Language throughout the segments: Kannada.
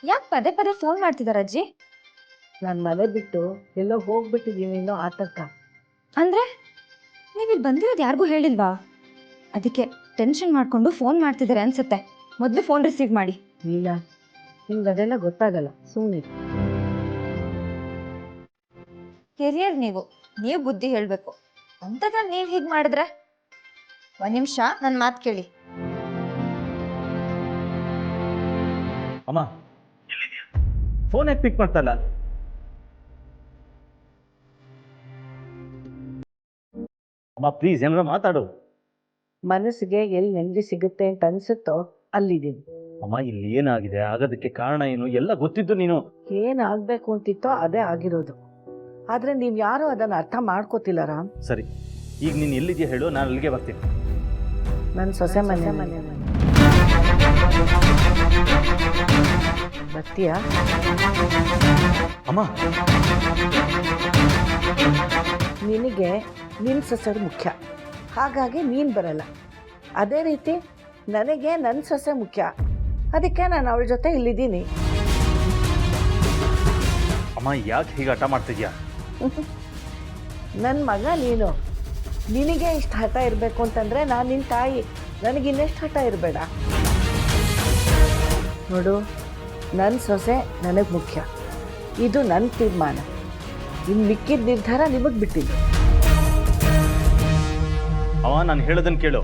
ಯಾಕೆ ಪದೇ ಪದೇ ಫೋನ್ ಮಾಡ್ತಿದಾರ ಅಜ್ಜಿ? ನಾನು ಮನೆ ಬಿಟ್ಟು ಎಲ್ಲೋ ಹೋಗ್ಬಿಟ್ಟಿದ್ದೀನಿ ಅನ್ನೋ ಆತಂಕ. ಅಂದ್ರೆ ನೀವಿಲ್ಲಿ ಬಂದಿರೋದು ಯಾರಿಗೂ ಹೇಳಿಲ್ವಾ? ಅದಕ್ಕೆ ಟೆನ್ಷನ್ ಮಾಡ್ಕೊಂಡು ಫೋನ್ ಮಾಡ್ತಿದ್ದಾರೆ ಅನ್ಸುತ್ತೆ. ಮೊದಲು ಫೋನ್ ರಿಸೀವ್ ಮಾಡಿ. ಇಲ್ಲ, ನಿಮ್ಗೆ ಅದೆಲ್ಲ ಗೊತ್ತಾಗಲ್ಲ, ಸುಮ್ಮನೆ. ಕೆರಿಯರ್ ನೀವು ಬುದ್ಧಿ ಹೇಳ್ಬೇಕು ಅಂತದ ನೀವ್ ಹೀಗ್ ಮಾಡಿದ್ರೆ. ಒಂದ್ ನಿಮಿಷ ನನ್ನ ಮಾತು ಕೇಳಿ. ಅಮ್ಮ ಫೋನ್ ಯಾಕೆ ಪಿಕ್ ಮಾಡ್ತಲ್ಲ? ಅಮ್ಮ ಪ್ಲೀಸ್ ಏನಾರ ಮಾತಾಡು. ಮನಸ್ಸಿಗೆ ಎಲ್ಲಿ ನೆಮ್ಮದಿ ಸಿಗುತ್ತೆ ಅಂತ ಅನ್ಸುತ್ತೋ ಅಲ್ಲಿದ್ದೀನಿ. ಅಮ್ಮ ಇಲ್ಲಿ ಏನಾಗಿದೆ, ಆಗೋದಕ್ಕೆ ಕಾರಣ ಏನು ಎಲ್ಲ ಗೊತ್ತಿದ್ದು ನೀನು. ಏನಾಗಬೇಕು ಅಂತಿತ್ತೋ ಅದೇ ಆಗಿರೋದು. ಆದ್ರೆ ನೀವು ಯಾರು ಅದನ್ನು ಅರ್ಥ ಮಾಡ್ಕೋತಿಲ್ಲ ರಾಮ್. ಸರಿ, ಈಗ ನೀನು ಎಲ್ಲಿದೆಯಾ ಹೇಳು, ನಾನು ಅಲ್ಲಿಗೆ ಬರ್ತೀನಿ. ನನ್ನ ಸೊಸೆ ಮನೆ ಬರ್ತೀಯಾ? ಅಮ್ಮ ನಿನಗೆ ನಿನ್ನ ಸೊಸೆ ಮುಖ್ಯ, ಹಾಗಾಗಿ ನೀನು ಬರಲ್ಲ. ಅದೇ ರೀತಿ ನನಗೆ ನನ್ನ ಸೊಸೆ ಮುಖ್ಯ, ಅದಕ್ಕೆ ನಾನು ಅವಳ ಜೊತೆ ಇಲ್ಲಿದ್ದೀನಿ. ಅಮ್ಮ ಯಾಕೆ ಹೀಗೆ ಹಠ ಮಾಡ್ತಿದ್ಯಾ? ನನ್ನ ಮಗ ನೀನು, ನಿನಗೆ ಇಷ್ಟು ಹಠ ಇರಬೇಕು ಅಂತಂದರೆ ನಾನು ನಿನ್ನ ತಾಯಿ, ನನಗಿನ್ನೆಷ್ಟು ಹಠ ಇರಬೇಡ. ನೋಡು, ನನ್ನ ಸೊಸೆ ನನಗೆ ಮುಖ್ಯ, ಇದು ನನ್ನ ತೀರ್ಮಾನ. ಇನ್ನು ಮಿಕ್ಕಿದ ನಿರ್ಧಾರ ನಿಮಗೆ ಬಿಟ್ಟಿದ್ದು. ಅಮ್ಮ ನಾನು ಹೇಳೋದನ್ನು ಕೇಳು.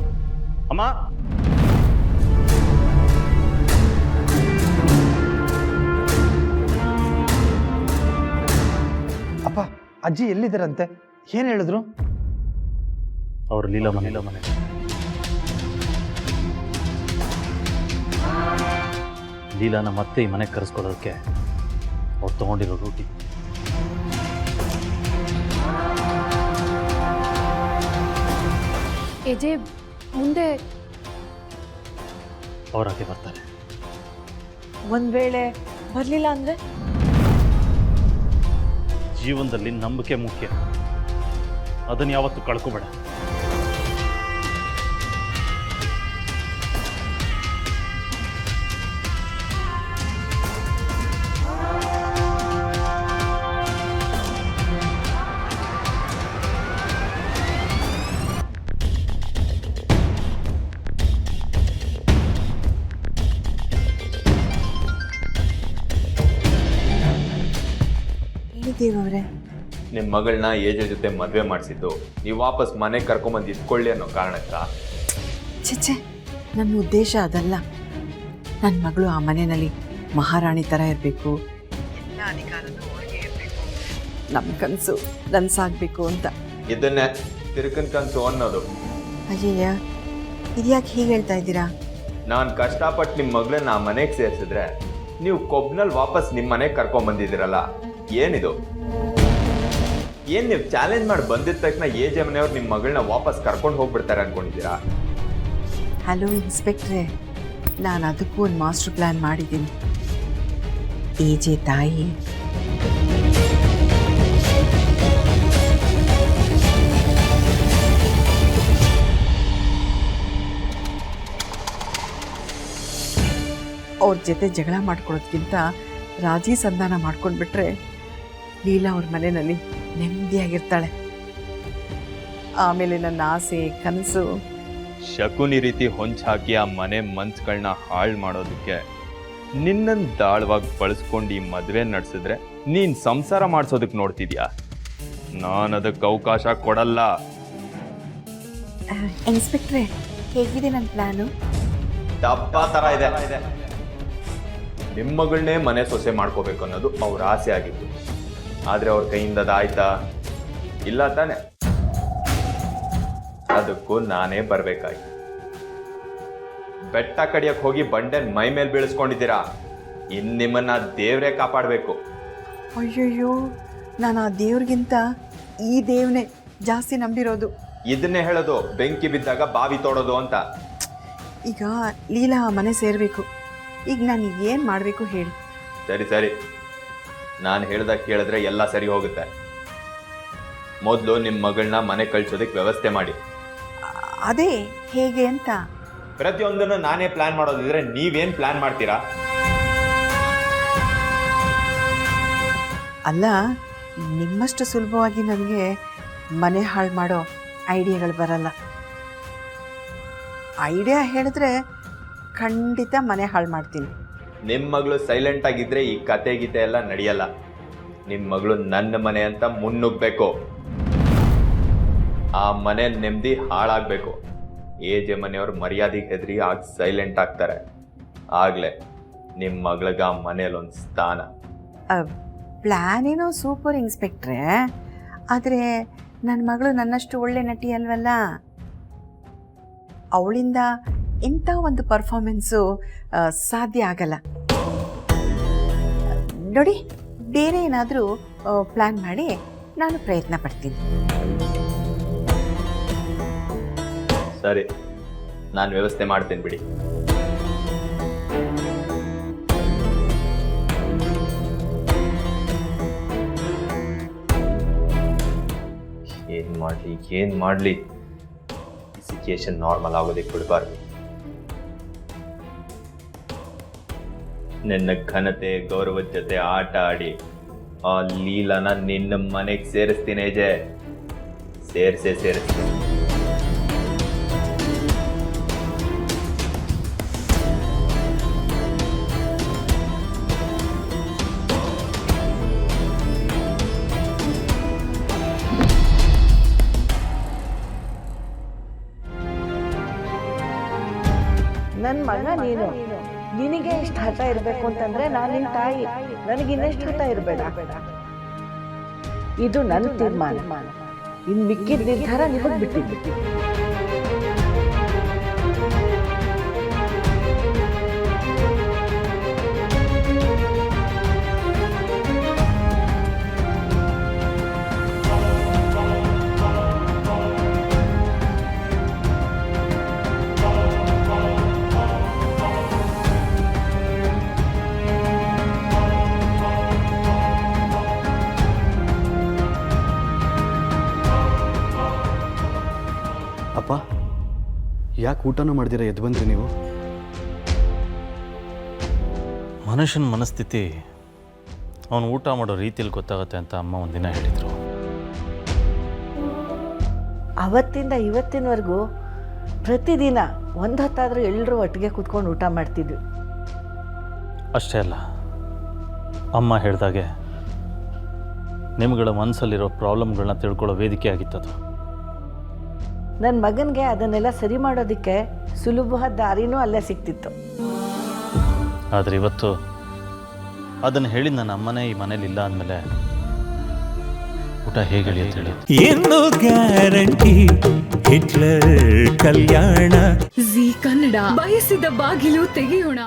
ಅಮ್ಮ ಅಪ್ಪ, ಅಜ್ಜಿ ಎಲ್ಲಿದ್ದಾರಂತೆ? ಏನು ಹೇಳಿದ್ರು? ಅವ್ರು ಲೀಲಾ ಮನೆ ಲೀಲಾನ ಮತ್ತೆ ಈ ಮನೆಗೆ ಕರೆಸ್ಕೊಳ್ಳೋದಕ್ಕೆ ಅವ್ರು ತಗೊಂಡಿರೋ ರೂಟಿ. ಎಜೆ ಮುಂದೆ ಅವರಾಗೆ ಬರ್ತಾರೆ. ಒಂದು ವೇಳೆ ಬರಲಿಲ್ಲ ಅಂದರೆ? ಜೀವನದಲ್ಲಿ ನಂಬಿಕೆ ಮುಖ್ಯ, ಅದನ್ನು ಯಾವತ್ತೂ ಕಳ್ಕೊಬೇಡ. ಅವರೇ, ನಿಮ್ಮ ಮಗಳನ್ನ ಏಜೆ ಜೊತೆ ಮದುವೆ ಮಾಡಿಸಿದ್ದು ನೀವು ವಾಪಸ್ ಮನೆಗೆ ಕರ್ಕೊಂಬಂದು ಇಟ್ಕೊಳ್ಳಿ ಅನ್ನೋ ಕಾರಣಕ್ಕ? ಚಿಚ್ಚೆ, ನನ್ನ ಉದ್ದೇಶ ಅದಲ್ಲ. ನನ್ನ ಮಗಳು ಆ ಮನೆಯಲ್ಲಿ ಮಹಾರಾಣಿ ಥರ ಇರಬೇಕು, ಎಲ್ಲ ಅಧಿಕಾರನೂ ಅವಳಿಗೆ ಇರಬೇಕು, ನಮ್ಮ ಕನಸು ನನಸಾಗಬೇಕು ಅಂತ. ಇದನ್ನೇ ತಿರುಕನ್ ಕನಸು ಅನ್ನೋದು. ಅಯ್ಯಯ್ಯ, ಇದ್ಯಾಕೆ ಹೀಗೆ ಹೇಳ್ತಾ ಇದ್ದೀರಾ? ನಾನು ಕಷ್ಟಪಟ್ಟು ನಿಮ್ಮ ಮಗಳನ್ನ ಆ ಮನೆಗೆ ಸೇರಿಸಿದ್ರೆ ನೀವು ಕೊಬ್ನಲ್ಲಿ ವಾಪಸ್ ನಿಮ್ಮ ಮನೆಗೆ ಕರ್ಕೊಂಬಂದಿದ್ದೀರಲ್ಲ, ಏನಿದು? ಏನ್ ನೀವು ಚಾಲೆಂಜ್ ಮಾಡಿ ಬಂದಿದ ತಕ್ಷಣ ಏಜೆ ಮನೆಯವ್ರು ನಿಮ್ಮ ಮಗಳನ್ನ ವಾಪಸ್ ಕರ್ಕೊಂಡು ಹೋಗ್ಬಿಡ್ತಾರೆ ಅನ್ಕೊಂಡಿದ್ದೀರಾ? ಹಲೋ ಇನ್ಸ್ಪೆಕ್ಟ್ರೆ, ನಾನು ಅದಕ್ಕೂ ಒಂದು ಮಾಸ್ಟರ್ ಪ್ಲ್ಯಾನ್ ಮಾಡಿದ್ದೀನಿ. ಏಜೆ ತಾಯಿ ಅವ್ರ ಜೊತೆ ಜಗಳ ಮಾಡ್ಕೊಳ್ಳೋದ್ಕಿಂತ ರಾಜಿ ಸಂಧಾನ ಮಾಡ್ಕೊಂಡ್ಬಿಟ್ರೆ ಲೀಲಾ ಅವ್ರ ಮನೆಯಲ್ಲಿ ನೆಮ್ಮದಿಯಾಗಿರ್ತಾಳೆ. ಆಮೇಲೆ ನನ್ನ ಆಸೆ ಕನಸು ಶಕುನಿ ರೀತಿ ಹೊಂಚಾಕಿ ಆ ಮನೆ ಮನ್ಸುಗಳನ್ನ ಹಾಳು ಮಾಡೋದಕ್ಕೆ ನಿನ್ನನ್ನು ದಾಳವಾಗಿ ಬಳಸ್ಕೊಂಡು ಈ ಮದುವೆ ನಡೆಸಿದ್ರೆ ನೀನ್ ಸಂಸಾರ ಮಾಡಿಸೋದಕ್ಕೆ ನೋಡ್ತಿದ್ಯಾ? ನಾನು ಅದಕ್ಕೆ ಅವಕಾಶ ಕೊಡಲ್ಲ. ಇನ್ಸ್ಪೆಕ್ಟ್ರೆ, ಹೇಗಿದೆ ನನ್ನ ಪ್ಲಾನು? ಡಬ್ಬ ತರ ಇದೆ. ನಿಮ್ಮ ಮಗಳನ್ನೇ ಮನೆ ಸೊಸೆ ಮಾಡ್ಕೋಬೇಕು ಅನ್ನೋದು ಅವ್ರ ಆಸೆ ಆಗಿತ್ತು, ಆದ್ರೆ ಅವ್ರ ಕೈಯಿಂದ ಅದಾಯ್ತಾ? ಇಲ್ಲ ತಾನೆ? ಅದಕ್ಕೂ ನಾನೇ ಬರ್ಬೇಕಾಗಿ. ಬೆಟ್ಟ ಕಡಿಯಕ್ಕೆ ಹೋಗಿ ಬಂಡೆನ್ ಮೈ ಮೇಲೆ ಬೀಳಿಸ್ಕೊಂಡಿದ್ದೀರಾ, ಇನ್ ನಿಮ್ಮನ್ನ ದೇವ್ರೇ ಕಾಪಾಡಬೇಕು. ಅಯ್ಯಯ್ಯೋ, ನಾನು ಆ ದೇವ್ರಿಗಿಂತ ಈ ದೇವ್ನೇ ಜಾಸ್ತಿ ನಂಬಿರೋದು. ಇದನ್ನೇ ಹೇಳೋದು ಬೆಂಕಿ ಬಿದ್ದಾಗ ಬಾವಿ ತೋಡೋದು ಅಂತ. ಈಗ ಲೀಲಾ ಆ ಮನೆ ಸೇರಬೇಕು. ಈಗ ನಾನು ಏನು ಮಾಡಬೇಕು ಹೇಳಿ? ಸರಿ ಸರಿ, ನಾನು ಹೇಳ್ದಾಗ ಕೇಳಿದ್ರೆ ಎಲ್ಲ ಸರಿ ಹೋಗುತ್ತೆ. ಮೊದಲು ನಿಮ್ಮ ಮಗಳನ್ನ ಮನೆ ಕಳ್ಸೋದಕ್ಕೆ ವ್ಯವಸ್ಥೆ ಮಾಡಿ. ಅದೇ ಹೇಗೆ ಅಂತ? ಪ್ರತಿಯೊಂದನ್ನು ನಾನೇ ಪ್ಲಾನ್ ಮಾಡೋದಿದ್ರೆ ನೀವೇನು ಪ್ಲಾನ್ ಮಾಡ್ತೀರಾ? ಅಲ್ಲ, ನಿಮ್ಮಷ್ಟು ಸುಲಭವಾಗಿ ನನಗೆ ಮನೆ ಹಾಳು ಮಾಡೋ ಐಡಿಯಾಗಳು ಬರಲ್ಲ. ಐಡಿಯಾ ಹೇಳಿದ್ರೆ ಖಂಡಿತ ಮನೆ ಹಾಳು ಮಾಡ್ತೀನಿ. ನಿಮ್ಮ ಮಗಳು ಸೈಲೆಂಟ್ ಆಗಿದ್ರೆ ಈ ಕತೆ ಗೀತೆ ಎಲ್ಲ ನಡೆಯಲ್ಲ. ನಿಮ್ಮ ಮಗಳು ನನ್ನ ಮನೆ ಅಂತ ಮುನ್ನುಗ್ಬೇಕು. ಆ ಮನೆ ನೆಮ್ಮದಿ ಹಾಳಾಗಬೇಕು. ಏಜೆ ಮನೆಯವ್ರು ಮರ್ಯಾದೆಗೆ ಹೆದರಿ ಆಗ ಸೈಲೆಂಟ್ ಆಗ್ತಾರೆ. ಆಗಲೇ ನಿಮ್ಮ ಮಗಳಿಗೆ ಆ ಮನೇಲೊಂದು ಸ್ಥಾನ. ಪ್ಲ್ಯಾನ್ ಏನೋ ಸೂಪರ್ ಇನ್ಸ್ಪೆಕ್ಟ್ರೆ, ಆದರೆ ನನ್ನ ಮಗಳು ನನ್ನಷ್ಟು ಒಳ್ಳೆ ನಟಿ ಅಲ್ವಲ್ಲ. ಅವಳಿಂದ ಇಂಥ ಒಂದು ಪರ್ಫಾರ್ಮೆನ್ಸು ಸಾಧ್ಯ ಆಗಲ್ಲ. ನೋಡಿ, ಬೇರೆ ಏನಾದರೂ ಪ್ಲ್ಯಾನ್ ಮಾಡಿ ನಾನು ಪ್ರಯತ್ನ ಪಡ್ತೀನಿ. ಸರಿ, ನಾನು ವ್ಯವಸ್ಥೆ ಮಾಡ್ತೀನಿ ಬಿಡಿ. ಏನು ಮಾಡಲಿ ಸಿಚುಯೇಷನ್ ನಾರ್ಮಲ್ ಆಗೋದಕ್ಕೆ ಬಿಡಬಾರ್ದು. ನಿನ್ನ ಘನತೆ ಗೌರವದ ಜೊತೆ ಆಟ ಆಡಿ ಆ ಲೀಲಾನ ನಿನ್ನ ಮನೆಗೆ ಸೇರಿಸ್ತೀನಿ ಅಜಯ್. ಸೇರಿಸ್ತೀನಿ. ನನ್ನ ಮಗ ನೀನು, ನಿನಗೆ ಇಷ್ಟು ಹಠ ಇರಬೇಕು ಅಂತಂದ್ರೆ ನಾನು ನಿನ್ನ ತಾಯಿ, ನನಗೆ ಇನ್ನೆಷ್ಟು ಹಠ ಇರಬೇಡ. ಇದು ನನ್ನ ತೀರ್ಮಾನ. ಇನ್ನು ಮಿಕ್ಕಿದ ನಿರ್ಧಾರ ನಿಮಗೆ ಬಿಟ್ಟಿದ್ದು. ಅಪ್ಪ, ಯಾಕೆ ಊಟನೂ ಮಾಡ್ದಿರ ಎದ್ದು ಬಂದ್ರಿ ನೀವು? ಮನುಷ್ಯನ ಮನಸ್ಥಿತಿ ಅವನು ಊಟ ಮಾಡೋ ರೀತಿಯಲ್ಲಿ ಗೊತ್ತಾಗುತ್ತೆ ಅಂತ ಅಮ್ಮ ಒಂದಿನ ಹೇಳಿದರು. ಅವತ್ತಿಂದ ಇವತ್ತಿನವರೆಗೂ ಪ್ರತಿದಿನ ಒಂದು ಹೊತ್ತಾದರೂ ಎಲ್ಲರೂ ಒಟ್ಟಿಗೆ ಕೂತ್ಕೊಂಡು ಊಟ ಮಾಡ್ತಿದ್ವಿ. ಅಷ್ಟೇ ಅಲ್ಲ, ಅಮ್ಮ ಹೇಳಿದಾಗೆ ನಿಮ್ಗಳ ಮನಸ್ಸಲ್ಲಿರೋ ಪ್ರಾಬ್ಲಮ್ಗಳನ್ನ ತಿಳ್ಕೊಳ್ಳೋ ವೇದಿಕೆ ಆಗಿತ್ತದು. ನನ್ನ ಮಗನಿಗೆ ಅದನ್ನೆಲ್ಲ ಸರಿ ಮಾಡೋದಕ್ಕೆ ಸುಲಭವಾದ ದಾರಿನೂ ಅಲ್ಲೇ ಸಿಕ್ತಿತ್ತು. ಆದರೆ ಇವತ್ತು ಅದನ್ನು ಹೇಳಿದ ನನ್ನ ಅಮ್ಮನೇ ಈ ಮನೇಲಿ ಇಲ್ಲ ಅಂದಮೇಲೆ ಊಟ ಹೇಗೆ ಹೇಳಿ ಹೇಳಿ ಏನು ಗ್ಯಾರಂಟಿ ಹಿಟ್ಲರ್ ಕಲ್ಯಾಣ. ಜೀ ಕನ್ನಡ ಬಯಸಿದ ಬಾಗಿಲು ತೆಗೆಯೋಣ.